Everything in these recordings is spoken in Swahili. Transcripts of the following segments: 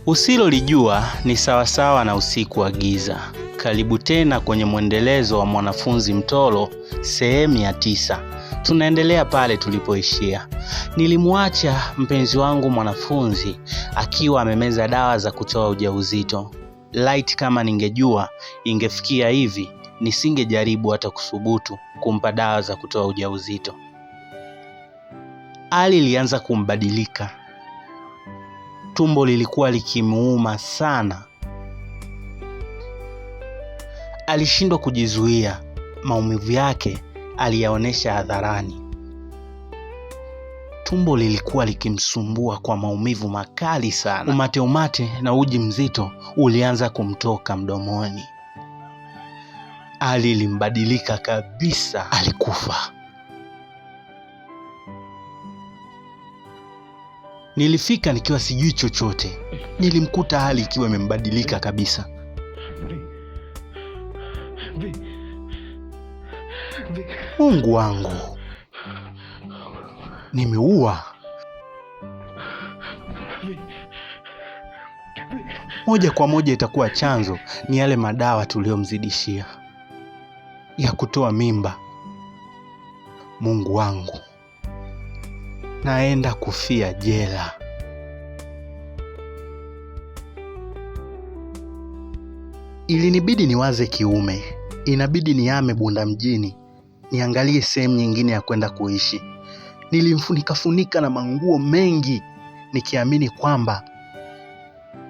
Usilolijua ni sawasawa na usiku wa giza. Karibu tena kwenye mwendelezo wa Mwanafunzi Mtoro sehemu ya 9. Tunaendelea pale tulipoishia. Nilimwacha mpenzi wangu mwanafunzi akiwa amemeza dawa za kutoa ujauzito. Light kama ningejua ingefikia hivi, nisingejaribu hata kusubutu kumpa dawa za kutoa ujauzito. Hali ilianza kumbadilika. Tumbo lilikuwa likimuuma sana. Alishindwa kujizuia. Maumivu yake aliyaonesha hadharani. Tumbo lilikuwa likimsumbua kwa maumivu makali sana. Umate na uji mzito ulianza kumtoka mdomoni. Hali ilimbadilika kabisa. Alikufa. Nilifika nikiwa sijui chochote. Nilimkuta hali ikiwa imembadilika kabisa. Mungu wangu, nimeua. Moja kwa moja itakuwa chanzo ni yale madawa tuliyomzidishia ya kutoa mimba. Mungu wangu, naenda kufia jela. Ilinibidi niwaze kiume. Inabidi nihame Bunda mjini, niangalie sehemu nyingine ya kwenda kuishi. Nilimfunika na manguo mengi, nikiamini kwamba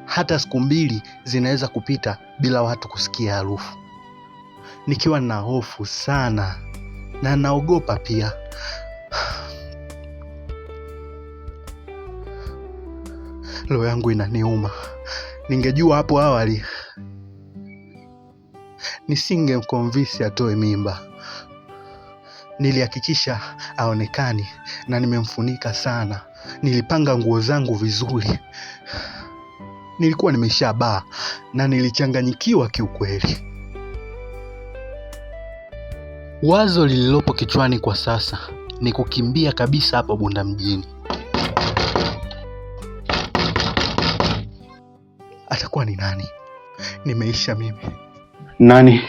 hata siku 2 zinaweza kupita bila watu kusikia harufu. Nikiwa na hofu sana na naogopa pia. Roho yangu inaniuma. Ningejua hapo awali, nisingemconvince atoe mimba. Nilihakikisha aonekani na nimemfunika sana. Nilipanga nguo zangu vizuri. Nilikuwa nimeshabaa na nilichanganyikiwa kiukweli. Wazo lililopo kichwani kwa sasa ni kukimbia kabisa hapa Bunda mjini. Atakuwa ni nani? Nimeisha mimi. Nani?